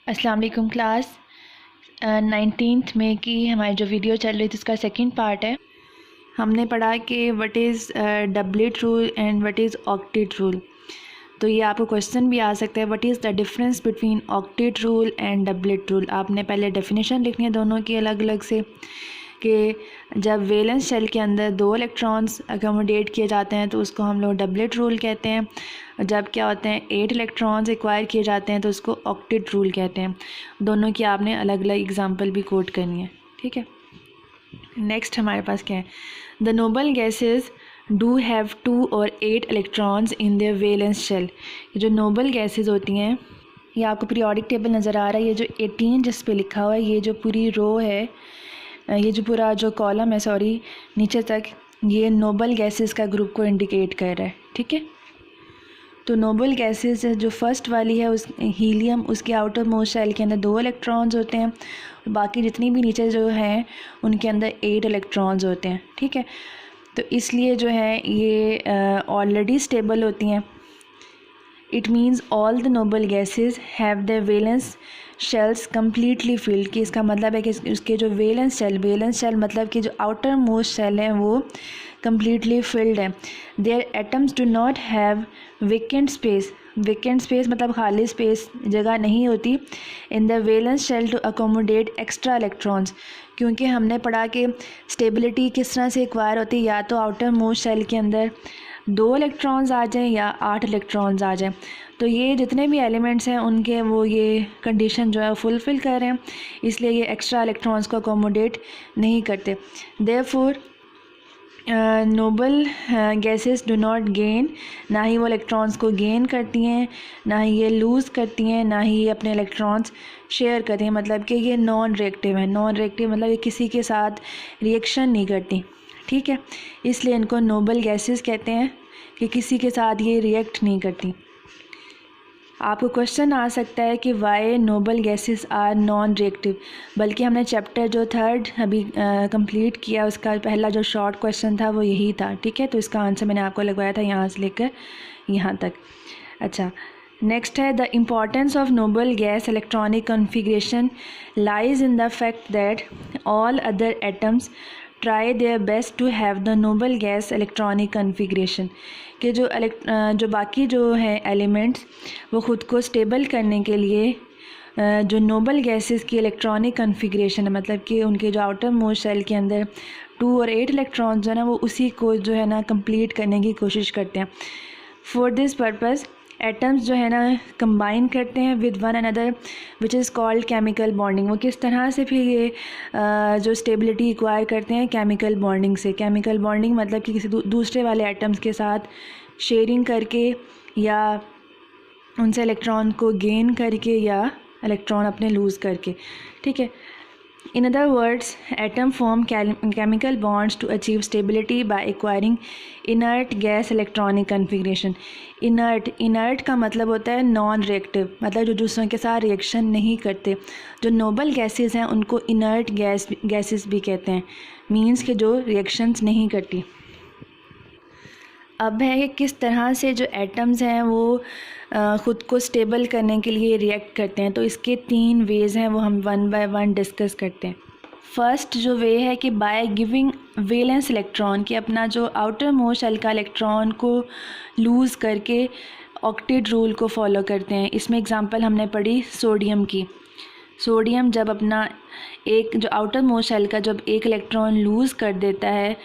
अस्सलाम वालेकुम class. 19th में की हमारी जो वीडियो चल रही थी उसका सेकंड पार्ट है। हमने पढ़ा कि what is doublet rule and what is octet rule. तो ये आपको क्वेश्चन भी आ सकता है, what is the difference between octet rule and doublet rule. आपने पहले डेफिनेशन लिखनी है दोनों की अलग अलग से, कि जब वैलेंस शेल के अंदर 2 इलेक्ट्रॉन्स अकोमोडेट किए जाते हैं तो उसको हम लोग डबलेट रूल कहते हैं। जब क्या होते हैं 8 इलेक्ट्रॉन्स एक्वायर किए जाते हैं तो उसको ऑक्टेट रूल कहते हैं। दोनों की आपने अलग अलग एग्जांपल भी कोट करनी है, ठीक है। नेक्स्ट हमारे पास क्या है, the noble gases do have 2 और 8 electrons in their valence shell. ये जो नोबल गैसेस होती हैं, ये आपको पीरियोडिक टेबल नज़र आ रहा है, ये जो 18 जिस पे लिखा हुआ है, ये जो पूरी रो है, ये जो पूरा जो कॉलम है सॉरी नीचे तक, ये नोबल गैसेस का ग्रुप को इंडिकेट कर रहा है, ठीक है। तो नोबल गैसेस जो फर्स्ट वाली है उस हीलियम, उसके आउटर मोस्ट शेल के अंदर 2 इलेक्ट्रॉन्स होते हैं, बाकी जितनी भी नीचे जो हैं उनके अंदर 8 इलेक्ट्रॉन्स होते हैं, ठीक है। तो इसलिए जो है ये ऑलरेडी स्टेबल होती हैं। It means all the noble gases have the valence shells completely field. कि इसका मतलब है कि उसके जो वैलेंस शेल मतलब कि जो आउटर मोस्ट शेल है वो कम्प्लीटली फिल्ड है। Their atoms do not have vacant space मतलब खाली स्पेस, जगह नहीं होती in the valence shell to accommodate extra electrons. क्योंकि हमने पढ़ा कि स्टेबिलिटी किस तरह से एक्वायर होती है, या तो आउटर मोस्ट शेल के अंदर 2 इलेक्ट्रॉन्स आ जाएं या 8 इलेक्ट्रॉन्स आ जाएं। तो ये जितने भी एलिमेंट्स हैं उनके वो ये कंडीशन जो है फुलफ़िल कर रहे हैं, इसलिए ये एक्स्ट्रा इलेक्ट्रॉन्स को अकोमोडेट नहीं करते। Therefore Nobel gases do not gain, ना ही वो इलेक्ट्रॉन्स को गेन करती हैं, ना ही ये लूज़ करती हैं, ना ही ये अपने इलेक्ट्रॉन्स शेयर करती हैं। मतलब कि ये नॉन रिएक्टिव है। नॉन रिएक्टिव मतलब ये किसी के साथ रिएक्शन नहीं करती, ठीक है। इसलिए इनको नोबल गैसेस कहते हैं कि किसी के साथ ये रिएक्ट नहीं करती। आपको क्वेश्चन आ सकता है कि why noble gases are non reactive, बल्कि हमने चैप्टर जो 3rd अभी कंप्लीट किया उसका पहला जो शॉर्ट क्वेश्चन था वो यही था, ठीक है। तो इसका आंसर मैंने आपको लगवाया था यहाँ से लेकर यहाँ तक। अच्छा, नेक्स्ट है the importance of noble gas electronic configuration lies in the fact that all other atoms try their best to have the noble gas electronic configuration. कि जो बाकी जो हैं एलिमेंट्स वो ख़ुद को स्टेबल करने के लिए जो नोबल गैसेस की इलेक्ट्रॉनिक कॉन्फ़िगरेशन है, मतलब कि उनके जो आउटर मोस्ट शेल के अंदर 2 और 8 इलेक्ट्रॉन्स जो है ना, वो उसी को जो है ना कंप्लीट करने की कोशिश करते हैं। फॉर दिस पर्पज़ एटम्स जो है ना कंबाइन करते हैं with one another which is called chemical bonding. वो किस तरह से फिर ये जो स्टेबिलिटी एक्वायर करते हैं केमिकल बॉन्डिंग से। केमिकल बॉन्डिंग मतलब कि किसी दूसरे वाले एटम्स के साथ शेयरिंग करके, या उनसे इलेक्ट्रॉन को गेन करके, या इलेक्ट्रॉन अपने लूज़ करके, ठीक है। In other words, atom form chemical bonds to achieve stability by acquiring inert gas electronic configuration. Inert का मतलब होता है नॉन रिएक्टिव, मतलब जो दूसरों के साथ रिएक्शन नहीं करते। जो नोबल गैसेस हैं उनको इनर्ट गैसेस भी कहते हैं, मीन्स कि जो रिएक्शंस नहीं करती। अब है कि किस तरह से जो एटम्स हैं वो ख़ुद को स्टेबल करने के लिए रिएक्ट करते हैं। तो इसके 3 वेज़ हैं, वो हम वन बाय वन डिस्कस करते हैं। फर्स्ट जो वे है कि बाय गिविंग वैलेंस इलेक्ट्रॉन, कि अपना जो आउटर मोस्ट शेल का इलेक्ट्रॉन को लूज़ करके ऑक्टेट रूल को फॉलो करते हैं। इसमें एग्जांपल हमने पढ़ी सोडियम की। सोडियम जब अपना एक जो आउटर मोस्ट शेल का जब एक इलेक्ट्रॉन लूज़ कर देता है,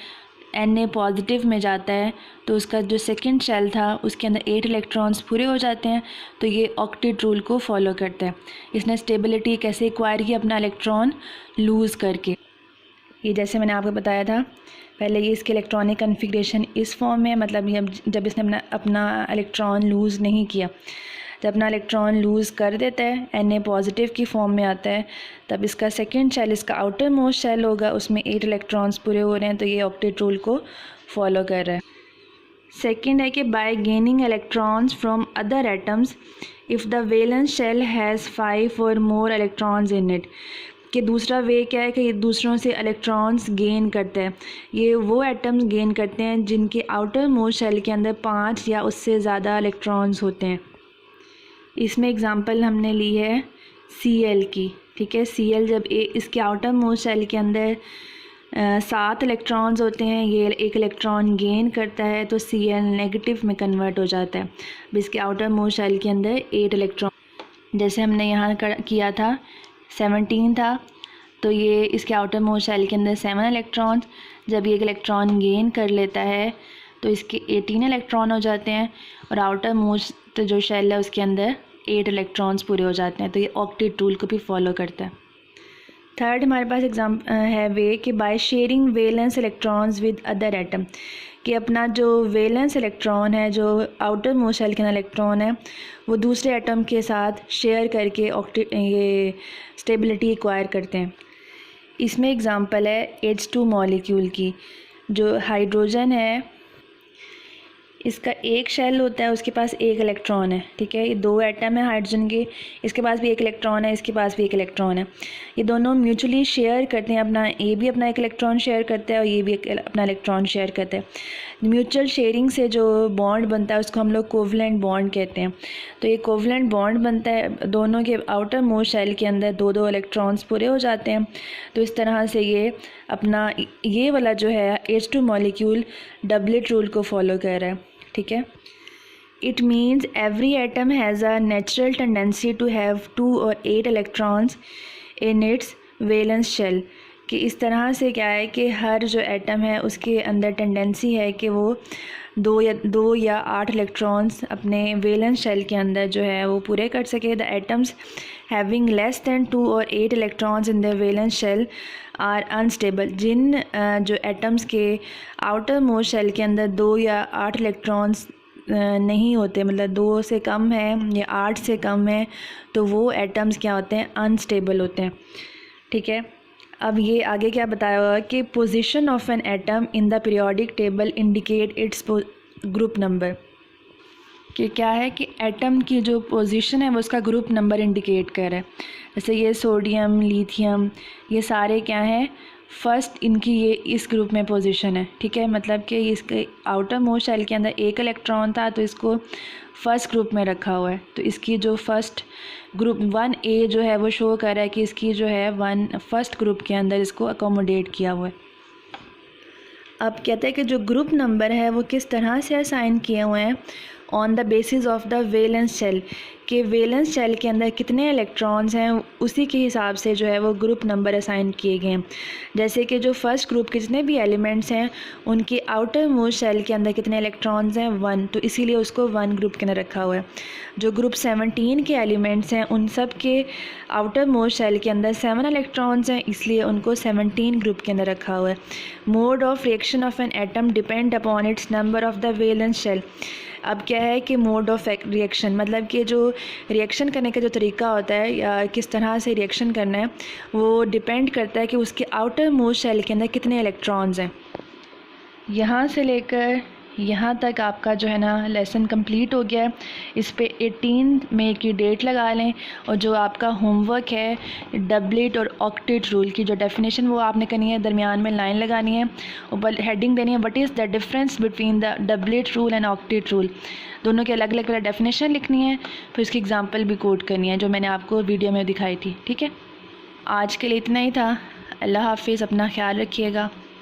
Na पॉजिटिव में जाता है, तो उसका जो सेकंड शेल था उसके अंदर 8 इलेक्ट्रॉन्स पूरे हो जाते हैं। तो ये ऑक्टेट रूल को फॉलो करता है। इसने स्टेबिलिटी कैसे एक्वायर की, अपना इलेक्ट्रॉन लूज़ करके। ये जैसे मैंने आपको बताया था पहले, ये इसके इलेक्ट्रॉनिक कॉन्फ़िगरेशन इस फॉर्म में है, मतलब ये जब इसने अपना इलेक्ट्रॉन लूज़ नहीं किया, जब अपना इलेक्ट्रॉन लूज़ कर देता है Na पॉजिटिव की फॉर्म में आता है, तब इसका सेकंड शेल, इसका आउटर मोस्ट शेल होगा, उसमें 8 इलेक्ट्रॉन्स पूरे हो रहे हैं, तो ये ऑक्टेट रूल को फॉलो कर रहा है। सेकंड है कि by gaining electrons from other atoms if the valence shell has 5 और मोर इलेक्ट्रॉन्स इन इट। कि दूसरा वे क्या है कि ये दूसरों से इलेक्ट्रॉन्स गेन करते हैं। ये वो एटम्स गेन करते हैं जिनके आउटर मोस्ट शेल के अंदर 5 या उससे ज़्यादा इलेक्ट्रॉन्स होते हैं। इसमें एग्ज़ाम्पल हमने ली है Cl की, ठीक है। Cl जब इसके आउटर मोस्ट शेल के अंदर 7 इलेक्ट्रॉन्स होते हैं, ये एक इलेक्ट्रॉन गेन करता है तो Cl नेगेटिव में कन्वर्ट हो जाता है। अब इसके आउटर मोस्ट शेल के अंदर 8 इलेक्ट्रॉन, जैसे हमने यहाँ किया था 17 था, तो ये इसके आउटर मोस्ट शेल के अंदर 7 इलेक्ट्रॉन्स, जब ये एक इलेक्ट्रॉन गेन कर लेता है तो इसके 18 इलेक्ट्रॉन हो जाते हैं और आउटर मोस्ट जो शेल है उसके अंदर 8 इलेक्ट्रॉन्स पूरे हो जाते हैं। तो ये ऑक्टेट रूल को भी फॉलो करता है। थर्ड हमारे पास एग्जाम्पल है वे कि by sharing valence electrons with other atom, कि अपना जो वैलेंस इलेक्ट्रॉन है, जो आउटर मोस्ट शेल के अंदर इलेक्ट्रॉन है, वो दूसरे एटम के साथ शेयर करके ये स्टेबिलिटी एक्वायर करते हैं। इसमें एग्जांपल है H2 मॉलिक्यूल की। जो हाइड्रोजन है इसका एक शेल होता है, उसके पास एक इलेक्ट्रॉन है, ठीक है। ये 2 एटम है हाइड्रोजन के, इसके पास भी एक इलेक्ट्रॉन है, इसके पास भी एक इलेक्ट्रॉन है। ये दोनों म्यूचुअली शेयर करते हैं अपना, ये भी अपना एक इलेक्ट्रॉन शेयर करता है और ये भी अपना इलेक्ट्रॉन शेयर करता है। म्यूचुअल शेयरिंग से जो बॉन्ड बनता है उसको हम लोग कोवलेंट बॉन्ड कहते हैं। तो ये कोवलेंट बॉन्ड बनता है, दोनों के आउटर मोस्ट शेल के अंदर 2-2 इलेक्ट्रॉन्स पूरे हो जाते हैं। तो इस तरह से ये अपना ये वाला जो है H2 मॉलिक्यूल डबलेट रूल को फॉलो कर रहा है, ठीक है। It means every atom has a natural tendency to have 2 और 8 electrons in its valence shell, कि इस तरह से क्या है कि हर जो एटम है उसके अंदर टेंडेंसी है कि वो 2 या 8 इलेक्ट्रॉन्स अपने वैलेंस शेल के अंदर जो है वो पूरे कर सके। The atoms having less than 2 और 8 electrons in the valence shell are unstable, जिन जो एटम्स के आउटर मोस्ट शेल के अंदर 2 या 8 इलेक्ट्रॉन्स नहीं होते, मतलब 2 से कम है या 8 से कम है, तो वो एटम्स क्या होते हैं, अनस्टेबल होते हैं, ठीक है। अब ये आगे क्या बताया हुआ कि position of an atom in the periodic table indicate its group number, कि क्या है कि एटम की जो पोजीशन है वो उसका ग्रुप नंबर इंडिकेट कर रहा है। जैसे ये सोडियम, लिथियम, ये सारे क्या हैं, फर्स्ट इनकी ये इस ग्रुप में पोजीशन है, ठीक है। मतलब कि इसके आउटर मोस्ट शेल के अंदर एक इलेक्ट्रॉन था तो इसको फर्स्ट ग्रुप में रखा हुआ है। तो इसकी जो फर्स्ट ग्रुप 1A जो है वो शो कर रहा है कि इसकी जो है फर्स्ट ग्रुप के अंदर इसको अकोमोडेट किया हुआ है। अब कहते हैं कि जो ग्रुप नंबर है वो किस तरह से असाइन किए हुए हैं, on the basis of the valence shell, कि वैलेंस शेल के अंदर कितने इलेक्ट्रॉन्स हैं उसी के हिसाब से जो है वो ग्रुप नंबर असाइन किए गए हैं। जैसे कि जो फर्स्ट ग्रुप के जितने भी एलिमेंट्स हैं उनके आउटर मोस्ट शेल के अंदर कितने इलेक्ट्रॉन्स हैं, 1, तो इसीलिए उसको 1 ग्रुप के अंदर रखा हुआ है। जो ग्रुप 17 के एलिमेंट्स हैं उन सब के आउटर मोस्ट शेल के अंदर 7 इलेक्ट्रॉन्स हैं, इसलिए उनको 17 ग्रुप के अंदर रखा हुआ है। Mode of reaction of an atom depend upon its number of the valence shell. अब क्या है कि मोड ऑफ रिएक्शन मतलब कि जो रिएक्शन करने का जो तरीका होता है या किस तरह से रिएक्शन करना है वो डिपेंड करता है कि उसके आउटर मोस्ट शेल के अंदर कितने इलेक्ट्रॉन्स हैं। यहाँ से लेकर यहाँ तक आपका जो है ना लेसन कंप्लीट हो गया है। इस पे 18 मई की डेट लगा लें और जो आपका होमवर्क है डबलेट और ऑक्टेट रूल की जो डेफिनेशन वो आपने करनी है, दरमियान में लाइन लगानी है, ऊपर हेडिंग देनी है what is the difference between the doublet rule and octet rule. दोनों की अलग अलग डेफिनेशन लिखनी है, फिर उसकी एग्जांपल भी कोट करनी है जो मैंने आपको वीडियो में दिखाई थी। ठीक है, आज के लिए इतना ही था। अल्लाह हाफिज़, अपना ख्याल रखिएगा।